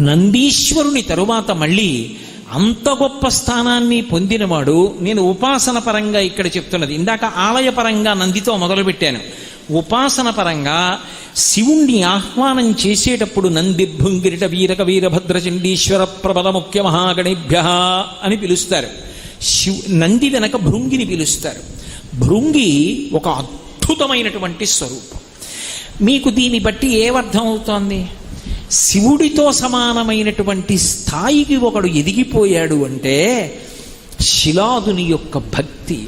నందీశ్వరుని తరువాత మళ్ళీ అంత గొప్ప స్థానాన్ని పొందినవాడు, నేను ఉపాసన పరంగా ఇక్కడ చెప్తున్నది, ఇందాక ఆలయపరంగా నందితో మొదలుపెట్టాను. ఉపాసన పరంగా శివుణ్ణి ఆహ్వానం చేసేటప్పుడు నందిర్భుంగిరిట వీరక వీరభద్రచండీశ్వర ప్రబల ముఖ్య మహాగణేభ్య అని పిలుస్తారు. నంది వెనక భృంగిని పిలుస్తారు. భృంగి ఒక అద్భుతమైనటువంటి స్వరూపం. మీకు దీన్ని బట్టి ఏమర్థం అవుతోంది? శివుడితో సమానమైనటువంటి స్థాయికి ఒకడు ఎదిగిపోయాడు అంటే శిలాదుని యొక్క భక్తి.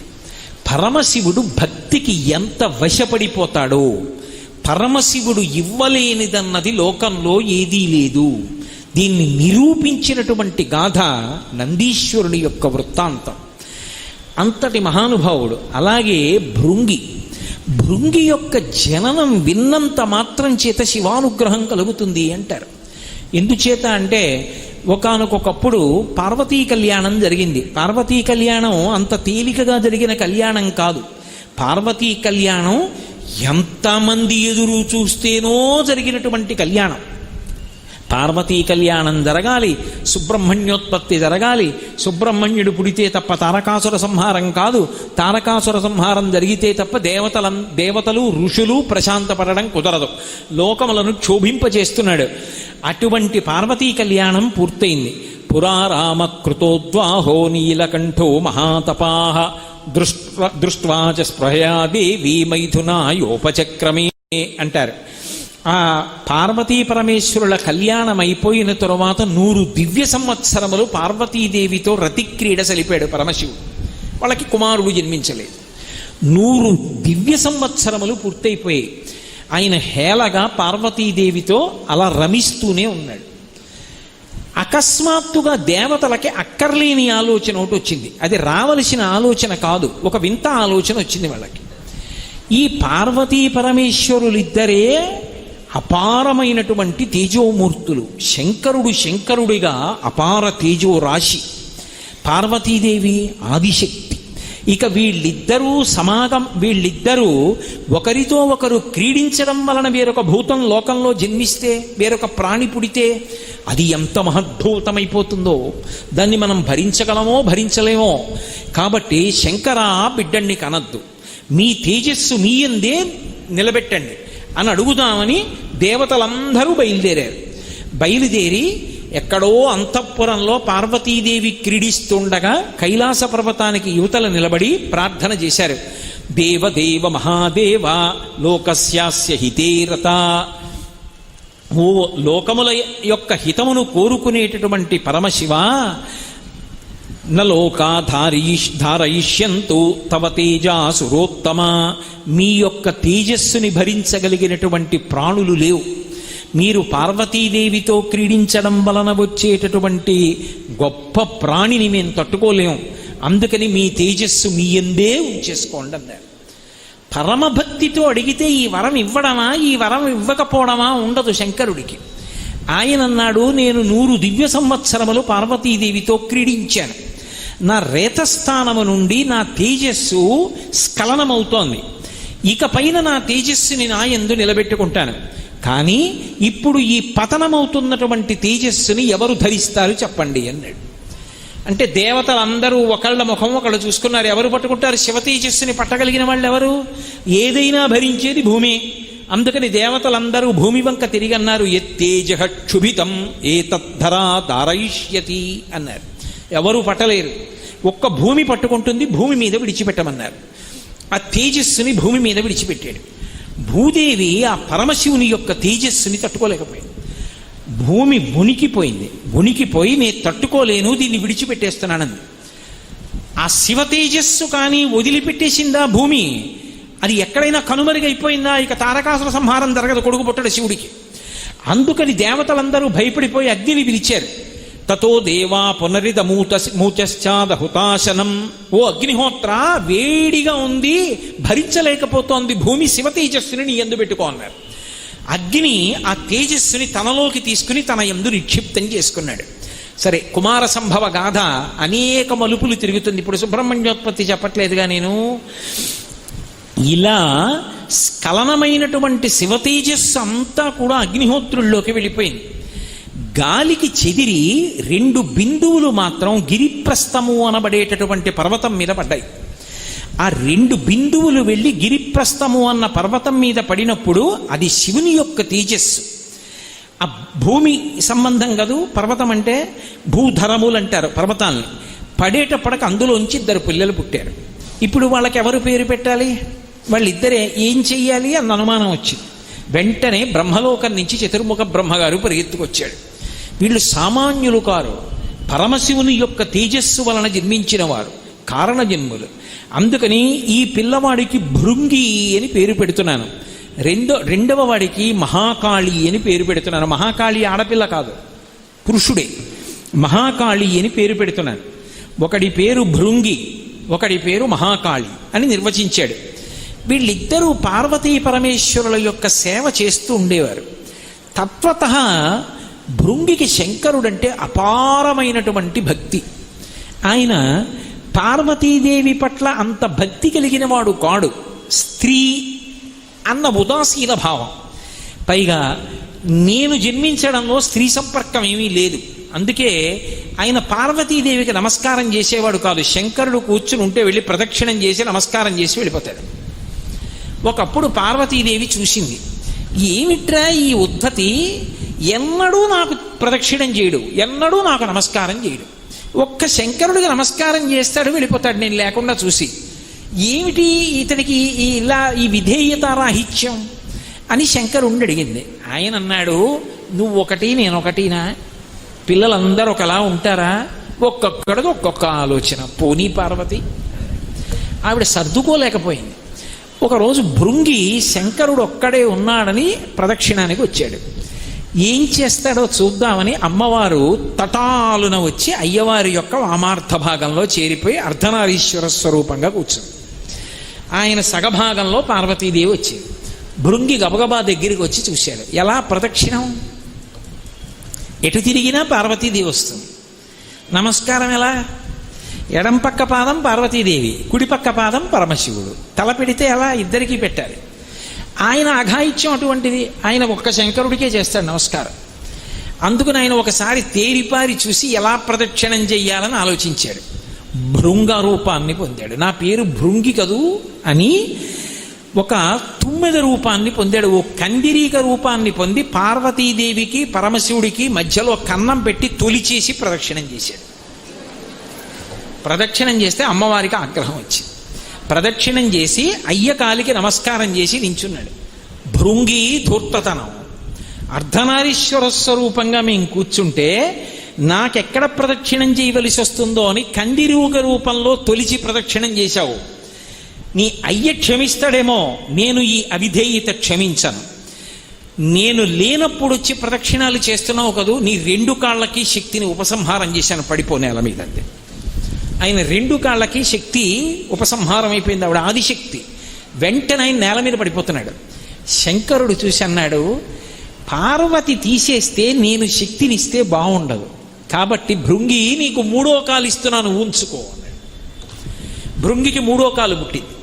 పరమశివుడు భక్తికి ఎంత వశపడిపోతాడో, పరమశివుడు ఇవ్వలేనిదన్నది లోకంలో ఏదీ లేదు. దీన్ని నిరూపించినటువంటి గాథ నందీశ్వరుని యొక్క వృత్తాంతం. అంతటి మహానుభావుడు. అలాగే భృంగి యొక్క జననం విన్నంత మాత్రం చేత శివానుగ్రహం కలుగుతుంది అంటారు. ఎందుచేత అంటే ఒకానొకప్పుడు పార్వతీ కళ్యాణం జరిగింది. పార్వతీ కళ్యాణం అంత తేలికగా జరిగిన కళ్యాణం కాదు. పార్వతీ కళ్యాణం ఎంతమంది ఎదురు చూస్తేనో జరిగినటువంటి కళ్యాణం. పార్వతీ కళ్యాణం జరగాలి, సుబ్రహ్మణ్యోత్పత్తి జరగాలి. సుబ్రహ్మణ్యుడు పుడితే తప్ప తారకాసుర సంహారం కాదు. తారకాసుర సంహారం జరిగితే తప్ప దేవతలు ఋషులు ప్రశాంతపడడం కుదరదు. లోకములను క్షోభింపచేస్తున్నాడు. అటువంటి పార్వతీ కళ్యాణం పూర్తయింది. పురారామ కృతోద్వాహో నీలకంఠో మహాతపాః దృష్ట్వా చ స్పృహయా దేవీ మైథునాయోపచక్రమే అంటారు. ఆ పార్వతీ పరమేశ్వరుల కళ్యాణం అయిపోయిన తరువాత 100 దివ్య సంవత్సరములు పార్వతీదేవితో రతిక్రీడ సలిపాడు పరమశివుడు. వాళ్ళకి కుమారుడు జన్మించలేదు. 100 దివ్య సంవత్సరములు పూర్తయిపోయాయి. ఆయన హేళగా పార్వతీదేవితో అలా రమిస్తూనే ఉన్నాడు. అకస్మాత్తుగా దేవతలకి అక్కర్లేని ఆలోచన ఒకటి వచ్చింది. అది రావలసిన ఆలోచన కాదు, ఒక వింత ఆలోచన వచ్చింది వాళ్ళకి. ఈ పార్వతీ పరమేశ్వరులిద్దరే అపారమైనటువంటి తేజోమూర్తులు. శంకరుడిగా అపార తేజో రాశి, పార్వతీదేవి ఆదిశక్తి. ఇక వీళ్ళిద్దరూ ఒకరితో ఒకరు క్రీడించడం వలన వేరొక భూతం లోకంలో జన్మిస్తే, వేరొక ప్రాణి పుడితే అది ఎంత మహద్భూతమైపోతుందో దాన్ని మనం భరించగలమో భరించలేమో. కాబట్టి శంకర బిడ్డణ్ణి కనద్దు, మీ తేజస్సు మీ యందే నిలబెట్టండి అని అడుగుదామని దేవతలందరూ బయలుదేరి ఎక్కడో అంతఃపురంలో పార్వతీదేవి క్రీడిస్తుండగా కైలాస పర్వతానికి యువతల నిలబడి ప్రార్థన చేశారు. దేవదేవ మహాదేవ లోకస్యాస్య హితేరత, ఓ లోకముల యొక్క హితమును కోరుకునేటటువంటి పరమశివ, నలోకా ధారయిష్యంతు తవ తేజాసురోత్తమ, మీ యొక్క తేజస్సుని భరించగలిగినటువంటి ప్రాణులు లేవు. మీరు పార్వతీదేవితో క్రీడించడం వలన వచ్చేటటువంటి గొప్ప ప్రాణిని మేము తట్టుకోలేము. అందుకని మీ తేజస్సు మీ యందే ఉంచేసుకోండి అన్నారు. పరమభక్తితో అడిగితే ఈ వరం ఇవ్వడమా, ఈ వరం ఇవ్వకపోవడమా ఉండదు శంకరుడికి. ఆయన అన్నాడు, నేను 100 దివ్య సంవత్సరములు పార్వతీదేవితో క్రీడించాను. నా రేతస్థానము నుండి నా తేజస్సు స్ఖలనమవుతోంది. ఇక పైన నా తేజస్సుని నా యందు నిలబెట్టుకుంటాను. కానీ ఇప్పుడు ఈ పతనమవుతున్నటువంటి తేజస్సుని ఎవరు ధరిస్తారు చెప్పండి అన్నాడు. అంటే దేవతలందరూ ఒకళ్ళ ముఖం ఒకళ్ళు చూసుకున్నారు. ఎవరు పట్టుకుంటారు? శివ తేజస్సుని పట్టగలిగిన వాళ్ళు ఎవరు? ఏదైనా భరించేది భూమి. అందుకని దేవతలందరూ భూమి వంక తిరిగి అన్నారు, ఎత్తేజ క్షుభితం ఏతద్ధరా దారయిష్యతి అన్నారు. ఎవరు పట్టలేరు, ఒక్క భూమి పట్టుకుంటుంది, భూమి మీద విడిచిపెట్టమన్నారు. ఆ తేజస్సుని భూమి మీద విడిచిపెట్టాడు. భూదేవి ఆ పరమశివుని యొక్క తేజస్సుని తట్టుకోలేకపోయింది. భూమి వణికిపోయి నేను తట్టుకోలేను, దీన్ని విడిచిపెట్టేస్తున్నానంది. ఆ శివ తేజస్సు కానీ వదిలిపెట్టేసిందా భూమి? అది ఎక్కడైనా కనుమరుగైపోయిందా? ఇక తారకాసుర సంహారం జరగదు, కొడుకు పుట్టడు శివుడికి. అందుకని దేవతలందరూ భయపడిపోయి అగ్నిని పిలిచారు. తతో దేవా పునరిద మూచశ్చాద హుతాశనం, ఓ అగ్నిహోత్ర వేడిగా ఉంది, భరించలేకపోతోంది భూమి, శివ తేజస్సుని నీ యందు పెట్టుకో అన్నారు. అగ్ని ఆ తేజస్సుని తనలోకి తీసుకుని తన యందు నిక్షిప్తం చేసుకున్నాడు. సరే, కుమార సంభవ గాథ అనేక మలుపులు తిరుగుతుంది. ఇప్పుడు సుబ్రహ్మణ్యోత్పత్తి చెప్పట్లేదుగా నేను. ఇలా స్ఖలనమైనటువంటి శివ తేజస్సు అంతా కూడా అగ్నిహోత్రుల్లోకి వెళ్ళిపోయింది. గాలికి చెదిరి 2 బిందువులు మాత్రం గిరిప్రస్థము అనబడేటటువంటి పర్వతం మీద పడ్డాయి. ఆ 2 బిందువులు వెళ్ళి గిరిప్రస్థము అన్న పర్వతం మీద పడినప్పుడు అది శివుని యొక్క తేజస్సు. ఆ భూమి సంబంధం కదూ పర్వతం అంటే, భూధరములు అంటారు పర్వతాల్ని. పడేటప్పటికి అందులోంచి 2 పిల్లలు పుట్టారు. ఇప్పుడు వాళ్ళకి ఎవరు పేరు పెట్టాలి? వాళ్ళిద్దరే ఏం చెయ్యాలి అన్న అనుమానం వచ్చింది. వెంటనే బ్రహ్మలోకం నుంచి చతుర్ముఖ బ్రహ్మగారు పరిగెత్తుకొచ్చాడు. వీళ్ళు సామాన్యులు కారు, పరమశివుని యొక్క తేజస్సు వలన జన్మించిన వారు, కారణజన్ములు. అందుకని ఈ పిల్లవాడికి భృంగి అని పేరు పెడుతున్నాను. రెండవ వాడికి మహాకాళి అని పేరు పెడుతున్నాను. మహాకాళి ఆడపిల్ల కాదు, పురుషుడే. మహాకాళి అని పేరు పెడుతున్నాను. ఒకడి పేరు భృంగి, ఒకడి పేరు మహాకాళి అని నిర్వచించాడు. వీళ్ళిద్దరూ పార్వతీ పరమేశ్వరుల యొక్క సేవ చేస్తూ ఉండేవారు. తత్వతః భృంగికి శంకరుడంటే అపారమైనటువంటి భక్తి. ఆయన పార్వతీదేవి పట్ల అంత భక్తి కలిగిన వాడు కాడు. స్త్రీ అన్న ఉదాసీన భావం. పైగా నేను జన్మించడంలో స్త్రీ సంపర్కం ఏమీ లేదు. అందుకే ఆయన పార్వతీదేవికి నమస్కారం చేసేవాడు కాదు. శంకరుడు కూర్చుని ఉంటే వెళ్ళి ప్రదక్షిణం చేసి నమస్కారం చేసి వెళ్ళిపోతాడు. ఒకప్పుడు పార్వతీదేవి చూసింది, ఏమిట్రా ఈ ఉద్ధతి ఎన్నడూ నాకు ప్రదక్షిణం చేయడు, ఎన్నడూ నాకు నమస్కారం చేయడు, ఒక్క శంకరుడికి నమస్కారం చేస్తాడు వెళ్ళిపోతాడు నేను లేకుండా చూసి, ఏమిటి ఇతనికి ఇలా ఈ విధేయతారాహిత్యం అని శంకరుణ్ణి అడిగింది. ఆయన అన్నాడు, నువ్వు ఒకటి నేనొకటినా? పిల్లలందరూ ఒకలా ఉంటారా? ఒక్కొక్కడికి ఒక్కొక్క ఆలోచన. పోనీ పార్వతి. ఆవిడ సర్దుకోలేకపోయింది. ఒకరోజు భృంగి శంకరుడు ఒక్కడే ఉన్నాడని ప్రదక్షిణానికి వచ్చాడు. ఏం చేస్తాడో చూద్దామని అమ్మవారు తటాలున వచ్చి అయ్యవారి యొక్క వామార్థ భాగంలో చేరిపోయి అర్ధనారీశ్వర స్వరూపంగా కూర్చుంది. ఆయన సగభాగంలో పార్వతీదేవి వచ్చింది. భృంగి గబగబా దగ్గరికి వచ్చి చూశాడు. ఎలా ప్రదక్షిణం? ఎటు తిరిగినా పార్వతీదేవి వస్తుంది. నమస్కారం ఎలా? ఎడం పక్క పాదం పార్వతీదేవి, కుడి పక్క పాదం పరమశివుడు. తల పెడితే ఎలా? ఇద్దరికీ పెట్టాలి. ఆయన అఘాయిత్యం అటువంటిది. ఆయన ఒక్క శంకరుడికే చేస్తాడు నమస్కారం. అందుకని ఆయన ఒకసారి తేరిపారి చూసి ఎలా ప్రదక్షిణం చెయ్యాలని ఆలోచించాడు. భృంగ రూపాన్ని పొందాడు. నా పేరు భృంగి కదూ అని ఒక తుమ్మెద రూపాన్ని పొందాడు. ఓ కందిరీక రూపాన్ని పొంది పార్వతీదేవికి పరమశివుడికి మధ్యలో కన్నం పెట్టి తొలిచేసి ప్రదక్షిణం చేశాడు. ప్రదక్షిణం చేస్తే అమ్మవారికి ఆగ్రహం వచ్చింది. ప్రదక్షిణం చేసి అయ్యకాలికి నమస్కారం చేసి నించున్నాడు. భృంగి ధూర్తతనం. అర్ధనారీశ్వర స్వరూపంగా మేము కూర్చుంటే నాకెక్కడ ప్రదక్షిణం చేయవలసి వస్తుందో అని కందిరూగ రూపంలో తొలిచి ప్రదక్షిణం చేశావు. నీ అయ్య క్షమిస్తాడేమో, నేను ఈ అవిధేయత క్షమించను. నేను లేనప్పుడు వచ్చి ప్రదక్షిణాలు చేస్తున్నావు కదూ, నీ 2 కాళ్ళకి శక్తిని ఉపసంహారం చేశాను, పడిపో నేల మీద అంతే. ఆయన 2 కాళ్ళకి శక్తి ఉపసంహారం అయిపోయింది, ఆవిడ ఆదిశక్తి. వెంటనే ఆయన నేల మీద పడిపోతున్నాడు. శంకరుడు చూసి అన్నాడు, పార్వతి తీసేస్తే నేను శక్తినిస్తే బాగుండదు, కాబట్టి భృంగి నీకు 3వ కాలు ఇస్తున్నాను ఊంచుకో అన్నాడు. భృంగికి 3వ కాలు పుట్టింది.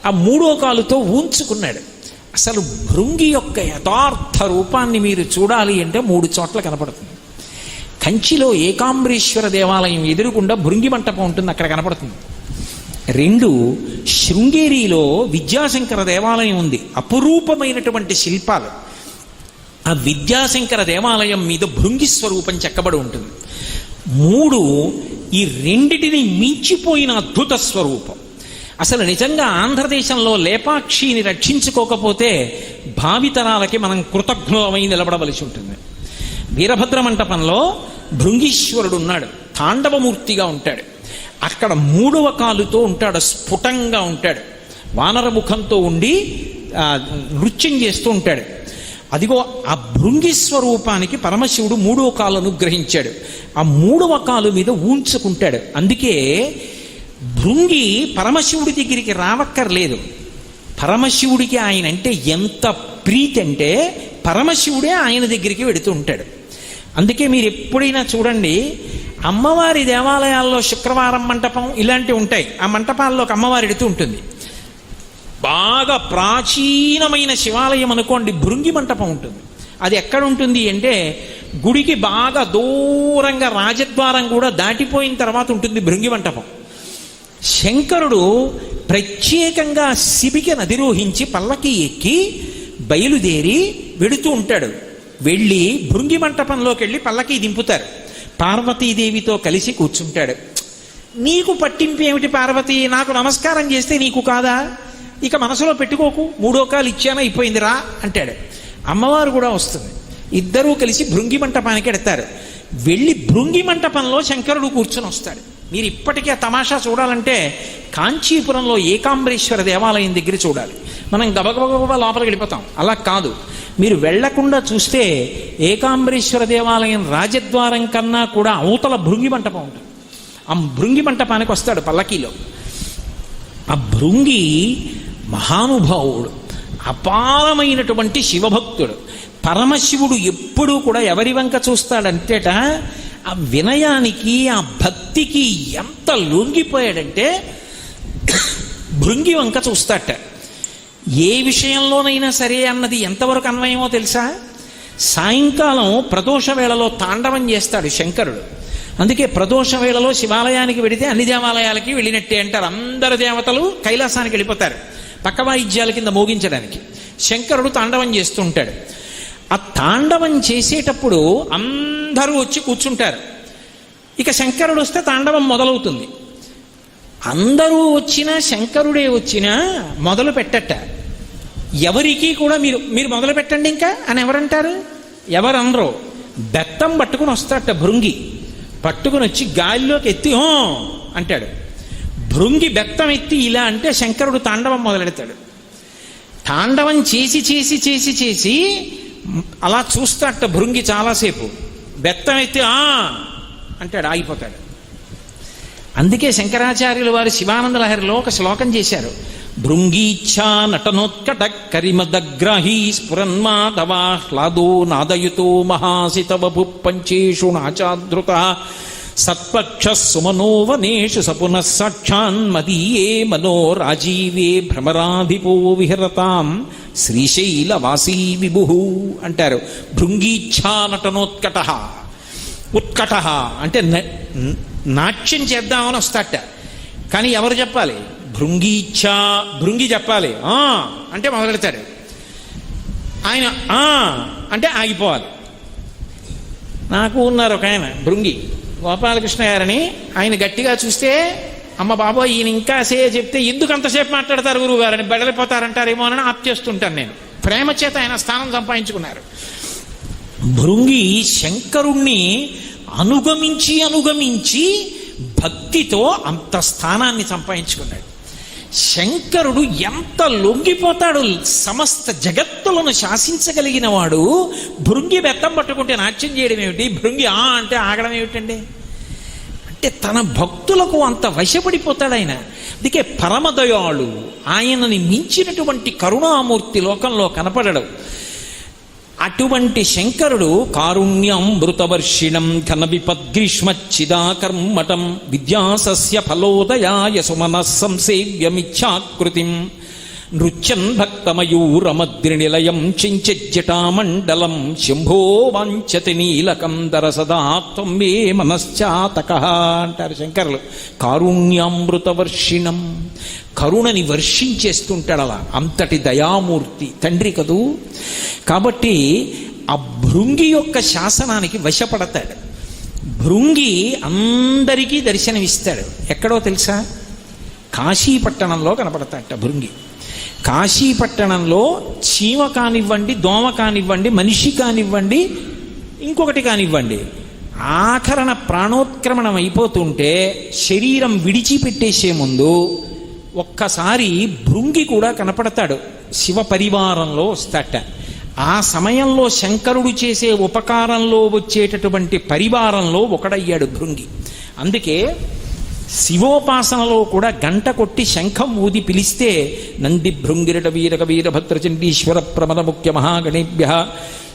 ఆ 3వ కాలుతో ఊంచుకున్నాడు. అసలు భృంగి యొక్క యథార్థ రూపాన్ని మీరు చూడాలి అంటే 3 చోట్ల కనపడుతుంది. కంచిలో ఏకాంబరేశ్వర దేవాలయం ఎదురుగుండా భృంగి మంటపం ఉంటుంది, అక్కడ కనపడుతుంది. 2 శృంగేరిలో విద్యాశంకర దేవాలయం ఉంది, అపురూపమైనటువంటి శిల్పాలు. ఆ విద్యాశంకర దేవాలయం మీద భృంగి స్వరూపం చెక్కబడి ఉంటుంది. 3 ఈ రెండిటిని మించిపోయిన అద్భుత స్వరూపం. అసలు నిజంగా ఆంధ్రదేశంలో లేపాక్షిని రక్షించుకోకపోతే భావితరాలకి మనం కృతజ్ఞులమై నిలబడవలసి ఉంటుంది. వీరభద్ర మంటపంలో భృంగీశ్వరుడు ఉన్నాడు, తాండవమూర్తిగా ఉంటాడు. అక్కడ 3వ కాలుతో ఉంటాడు, స్ఫుటంగా ఉంటాడు, వానరముఖంతో ఉండి నృత్యం చేస్తూ ఉంటాడు. అదిగో ఆ భృంగి స్వరూపానికి పరమశివుడు 3వ కాలు అనుగ్రహించాడు. ఆ 3వ కాలు మీద ఊంచుకుంటాడు. అందుకే భృంగి పరమశివుడి దగ్గరికి రావక్కర్లేదు. పరమశివుడికి ఆయన అంటే ఎంత ప్రీతి అంటే పరమశివుడే ఆయన దగ్గరికి వెడుతూ ఉంటాడు. అందుకే మీరు ఎప్పుడైనా చూడండి, అమ్మవారి దేవాలయాల్లో శుక్రవారం మంటపం ఇలాంటివి ఉంటాయి. ఆ మంటపాల్లోకి అమ్మవారి ఎడుతూ ఉంటుంది. బాగా ప్రాచీనమైన శివాలయం అనుకోండి, భృంగి మంటపం ఉంటుంది. అది ఎక్కడ ఉంటుంది అంటే గుడికి బాగా దూరంగా రాజద్వారం కూడా దాటిపోయిన తర్వాత ఉంటుంది భృంగి మంటపం. శంకరుడు ప్రత్యేకంగా శిబికను అధిరోహించి పల్లకి ఎక్కి బయలుదేరి వెడుతూ ఉంటాడు. వెళ్ళి భృంగి మంటపంలోకి వెళ్ళి పల్లకి దింపుతారు. పార్వతీదేవితో కలిసి కూర్చుంటాడు. నీకు పట్టింపు ఏమిటి పార్వతి, నాకు నమస్కారం చేస్తే నీకు కాదా, ఇక మనసులో పెట్టుకోకు, 3వ కాలు ఇచ్చాను అయిపోయిందిరా అంటాడు. అమ్మవారు కూడా వస్తుంది. ఇద్దరూ కలిసి భృంగి మంటపానికి ఎడతారు. వెళ్ళి భృంగి మంటపంలో శంకరుడు కూర్చుని వస్తాడు. మీరు ఇప్పటికీ ఆ తమాషా చూడాలంటే కాంచీపురంలో ఏకాంబరేశ్వర దేవాలయం దగ్గర చూడాలి. మనం గబగబగబా లోపలికి వెళ్ళిపోతాం. అలా కాదు, మీరు వెళ్లకుండా చూస్తే ఏకాంబరేశ్వర దేవాలయం రాజద్వారం కన్నా కూడా అవతల భృంగి మంటపం ఉంటుంది. ఆ భృంగి మంటపానికి వస్తాడు పల్లకీలో. ఆ భృంగి మహానుభావుడు, అపారమైనటువంటి శివభక్తుడు. పరమశివుడు ఎప్పుడూ కూడా ఎవరి వంక చూస్తాడంటేట, ఆ వినయానికి ఆ భక్తికి ఎంత లొంగిపోయాడంటే భృంగి వంక చూస్తాట. ఏ విషయంలోనైనా సరే అన్నది ఎంతవరకు అన్వయమో తెలుసా? సాయంకాలం ప్రదోష వేళలో తాండవం చేస్తాడు శంకరుడు. అందుకే ప్రదోష వేళలో శివాలయానికి వెడితే అన్ని దేవాలయాలకి వెళ్ళినట్టే అంటారు. అందరు దేవతలు కైలాసానికి వెళ్ళిపోతారు పక్క వాయిద్యాల కింద మోగించడానికి. శంకరుడు తాండవం చేస్తూ ఉంటాడు. ఆ తాండవం చేసేటప్పుడు అందరూ వచ్చి కూర్చుంటారు. ఇక శంకరుడు వస్తే తాండవం మొదలవుతుంది. అందరూ వచ్చినా శంకరుడే వచ్చినా మొదలు పెట్టట. ఎవరికి కూడా మీరు మొదలు పెట్టండి ఇంకా అని ఎవరంటారు? ఎవరనరు. బెత్తం పట్టుకుని వస్తాట భృంగి. పట్టుకుని వచ్చి గాలిలోకి ఎత్తి అంటాడు. భృంగి బెత్తం ఎత్తి ఇలా అంటే శంకరుడు తాండవం మొదలెడతాడు. తాండవం చేసి చేసి చేసి చేసి అలా చూస్తాట భృంగి చాలాసేపు. బెత్తం ఎత్తి అంటాడు, ఆగిపోతాడు. అందుకే శంకరాచార్యులు వారు శివానంద లహరిలో ఒక శ్లోకం చేశారు. భృంగీచ్ఛా నటనోత్కట కరిమదగ్రాహీ స్ఫురన్మాధవాహ్లాదో నాదయుతో మహాసితవభు పంచేషు నాచాదృత సత్పక్ష సుమనోవనేషు సపునః సాక్షాన్మదీయే మనో రాజీవే భ్రమరాధిపో విహరతాం శ్రీశైలవాసీ విభు అంటారు. భృంగీచ్ఛా నటనోత్కట. ఉత్కట అంటే నాట్యం చేద్దామని వస్తాట. కానీ ఎవరు చెప్పాలి? భృంగీచ్ఛా, భృంగి చెప్పాలి. అంటే మొదలెడతాడు. ఆయన అంటే ఆగిపోవాలి. నాకు ఉన్నారు ఒక ఆయన భృంగి, గోపాలకృష్ణ గారని. ఆయన గట్టిగా చూస్తే అమ్మ బాబోయ్ ఈయన ఇంకా చెప్తే ఎందుకు అంతసేపు మాట్లాడతారు గురువు గారని బెడలిపోతారంటారేమో అని ఆప్ చేస్తుంటాను నేను. ప్రేమ చేత ఆయన స్థానం సంపాదించుకున్నారు. భృంగి శంకరుణ్ణి అనుగమించి అనుగమించి భక్తితో అంత స్థానాన్ని సంపాదించుకున్నాడు. శంకరుడు ఎంత లొంగిపోతాడు, సమస్త జగత్తులను శాసించగలిగిన వాడు భృంగి బెత్తం పట్టుకుంటే నాట్యం చేయడం ఏమిటి, భృంగి అంటే ఆగడం ఏమిటండి? అంటే తన భక్తులకు అంత వశపడిపోతాడు ఆయన. అందుకే పరమదయాళు, ఆయనని మించినటువంటి కరుణామూర్తి లోకంలో కనపడడు. అటువంటి శంకరుడు కారుణ్యామృతవర్షిణం ఘన విపద్గ్రీష్మచ్చిదాకర్మటం విద్యాసస్య ఫలోదయాయ సుమనః సంసేవ్యమిచ్ఛాకృతిం నృత్యన్ భక్తమయూరమద్రినిలయం చించజ్జటామండలం శంభో వాంఛతి నీలకం దరసదా త్వం మే మనశ్చాతకః అంటారు శంకరులు. కారుణ్యామృతవర్షిణం, కరుణని వర్షించేస్తుంటాడు. అలా అంతటి దయామూర్తి తండ్రి కదూ. కాబట్టి ఆ భృంగి యొక్క శాసనానికి వశపడతాడు. భృంగి అందరికీ దర్శనమిస్తాడు. ఎక్కడో తెలుసా? కాశీపట్టణంలో కనపడతాడట భృంగి. కాశీపట్టణంలో చీమ కానివ్వండి, దోమ కానివ్వండి, మనిషి కానివ్వండి, ఇంకొకటి కానివ్వండి, ఆఖరణ ప్రాణోత్క్రమణం అయిపోతుంటే శరీరం విడిచిపెట్టేసే ముందు ఒక్కసారి భృంగి కూడా కనపడతాడు. శివ పరివారంలో వస్తాట. ఆ సమయంలో శంకరుడు చేసే ఉపకారంలో వచ్చేటటువంటి పరివారంలో ఒకడయ్యాడు భృంగి. అందుకే శివోపాసనలో కూడా గంట కొట్టి శంఖం ఊది పిలిస్తే నంది భృంగిరట వీరక వీరభద్రచండీశ్వర ప్రమద ముఖ్య మహాగణేభ్య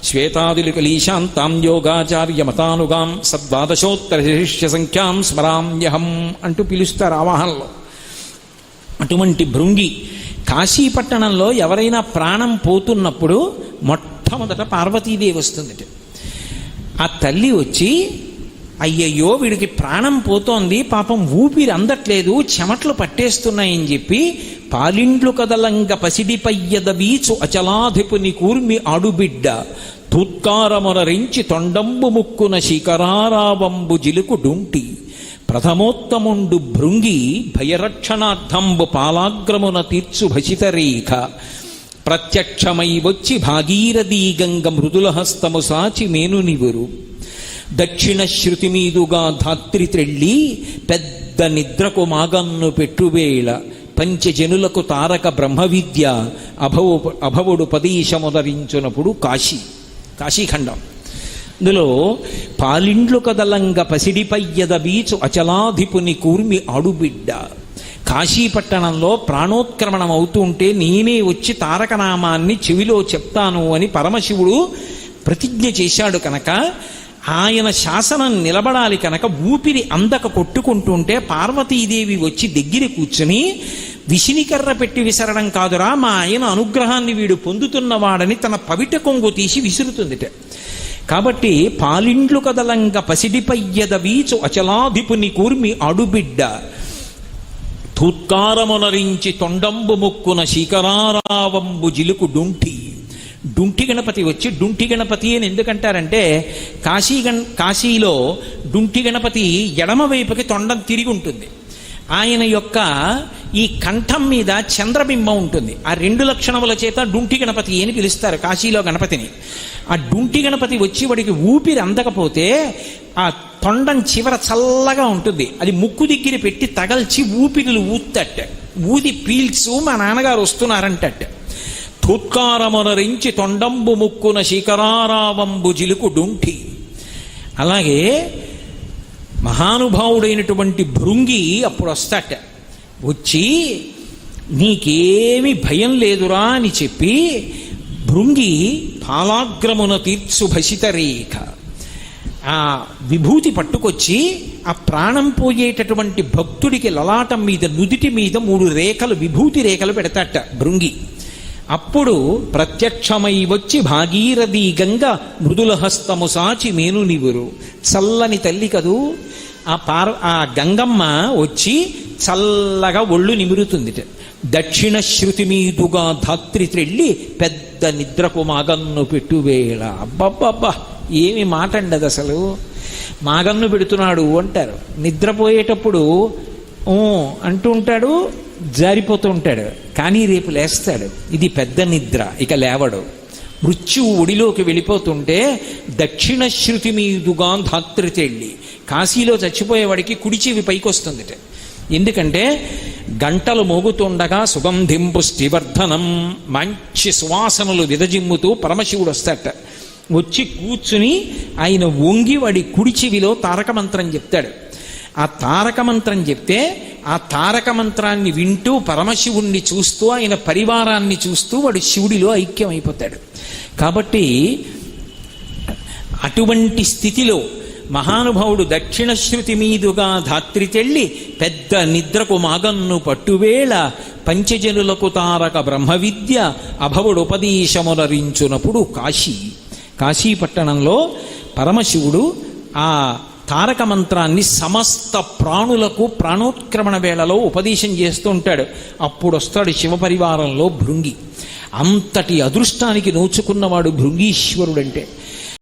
శ్వేతాదిలికలీశాంతాం యోగాచార్య మతానుగాం సద్వాదశోత్తర శిష్య సంఖ్యాం స్మరామ్యహం అంటూ పిలుస్తారు ఆవాహనలో. అటువంటి భృంగి కాశీపట్టణంలో ఎవరైనా ప్రాణం పోతున్నప్పుడు మొట్టమొదట పార్వతీదేవి వస్తుందట. ఆ తల్లి వచ్చి, అయ్యయ్యో వీడికి ప్రాణం పోతోంది, పాపం ఊపిరి అందట్లేదు, చెమట్లు పట్టేస్తున్నాయని చెప్పి, పాలిండ్లు కదలంగ పసిడిపయ్యద వీచు అచలాధిపుని కూర్మి ఆడుబిడ్డ తూత్కారమునరించి తొండంబు ముక్కున శిఖరారావంబు జిలుకు డుంటి ప్రథమోత్తముండు భృంగి భయరక్షణార్థంబు పాలాగ్రమున తీర్చు భసితరేఖ ప్రత్యక్షమై వచ్చి భాగీరథీ గంగ మృదుల హస్తము సాచి మేనునివురు దక్షిణ శృతి మీదుగా ధాత్రి త్రెళ్ళి పెద్ద నిద్రకు మాగన్ను పెట్టువేళ పంచజనులకు తారక బ్రహ్మ విద్య అభవుడు పదీశముదరించునప్పుడు కాశీఖండం. ఇందులో పాలిండ్లు కదలంగ పసిడిపయ్యద బీచు అచలాధిపుని కూర్మి ఆడుబిడ్డ. కాశీపట్టణంలో ప్రాణోత్క్రమణం అవుతుంటే నేనే వచ్చి తారకనామాన్ని చెవిలో చెప్తాను అని పరమశివుడు ప్రతిజ్ఞ చేశాడు కనుక, ఆయన శాసనం నిలబడాలి కనుక ఊపిరి అందక కొట్టుకుంటుంటే పార్వతీదేవి వచ్చి దగ్గర కూర్చుని, విసినికర్ర పెట్టి విసరడం కాదురా, మా ఆయన అనుగ్రహాన్ని వీడు పొందుతున్నవాడని తన పవిట కొంగు తీసి విసురుతుందిట. కాబట్టి పాలిండ్లు కదలంగ పసిడిపయ్యద వీచు అచలాధిపుని కూర్మి ఆడుబిడ్డ తూత్కారమునరించి తొండంబు ముక్కున శిఖరారావంబు జిలుకు డుంటి గణపతి వచ్చి, డుంటి గణపతి అని ఎందుకంటారంటే కాశీలో డుంటి గణపతి ఎడమ వైపుకి తొండం తిరిగి ఉంటుంది. ఆయన యొక్క ఈ కంఠం మీద చంద్రబింబం ఉంటుంది. ఆ రెండు లక్షణముల చేత డుంటి గణపతి అని పిలుస్తారు కాశీలో గణపతిని. ఆ డుంటి గణపతి వచ్చి వాడికి ఊపిరి అందకపోతే ఆ తొండం చివర చల్లగా ఉంటుంది, అది ముక్కు దగ్గర పెట్టి తగల్చి ఊపిరిలు ఊత్తట్ట, ఊది పీల్చు మా నాన్నగారు వస్తున్నారంటట్ట. తూత్కారమునరించి తొండంబు ముక్కున శిఖరారావంబు జిలుకు డుంటి. అలాగే మహానుభావుడైనటువంటి భృంగి అప్పుడు వస్తాట. వచ్చి నీకేమి భయం లేదురా అని చెప్పి భృంగి పాలాగ్రమున తీర్చు భసితరేఖ ఆ విభూతి పట్టుకొచ్చి ఆ ప్రాణం పోయేటటువంటి భక్తుడికి లలాటం మీద నుదిటి మీద 3 రేఖలు విభూతి రేఖలు పెడతాట భృంగి. అప్పుడు ప్రత్యక్షమై వచ్చి భాగీరథీ గంగ మృదుల హస్తము సాచి మేనునివురు. చల్లని తల్లి కదూ ఆ గంగమ్మ వచ్చి చల్లగా ఒళ్ళు నిమురుతుంది. దక్షిణ శృతి మీదుగా ధాత్రి త్రెళ్ళి పెద్ద నిద్రకు మాగన్ను పెట్టువేళ. అబ్బబ్బబ్బా, ఏమి మాట అండి అది అసలు. మాగన్ను పెడుతున్నాడు అంటారు. నిద్రపోయేటప్పుడు అంటూ ఉంటాడు, జారిపోతూ ఉంటాడు, కానీ రేపు లేస్తాడు. ఇది పెద్ద నిద్ర, ఇక లేవడు. మృత్యువు ఒడిలోకి వెళ్ళిపోతుంటే దక్షిణ శృతి మీదుగా ధాత్రి తెళ్ళి, కాశీలో చచ్చిపోయేవాడికి కుడి చెవి పైకి వస్తుందిట. ఎందుకంటే గంటలు మోగుతుండగా సుగంధిం పుష్టివర్ధనం, మంచి సువాసనలు విదజిమ్ముతూ పరమశివుడు వస్తాట. వచ్చి కూర్చుని ఆయన వంగి వాడి కుడి చెవిలో తారక మంత్రం చెప్తాడు. ఆ తారక మంత్రం చెప్తే ఆ తారక మంత్రాన్ని వింటూ పరమశివుణ్ణి చూస్తూ ఆయన పరివారాన్ని చూస్తూ వాడు శివుడిలో ఐక్యమైపోతాడు. కాబట్టి అటువంటి స్థితిలో మహానుభావుడు దక్షిణ శృతి మీదుగా ధాత్రి తెళ్ళి పెద్ద నిద్రకు మాగన్ను పట్టువేళ పంచజనులకు తారక బ్రహ్మ విద్య అభవుడు ఉపదేశమునరించునప్పుడు కాశీపట్టణంలో పరమశివుడు ఆ తారక మంత్రాన్ని సమస్త ప్రాణులకు ప్రాణోత్క్రమణ వేళలో ఉపదేశం చేస్తూ ఉంటాడు. అప్పుడు వస్తాడు శివపరివారంలో భృంగి. అంతటి అదృష్టానికి నోచుకున్నవాడు భృంగీశ్వరుడంటే.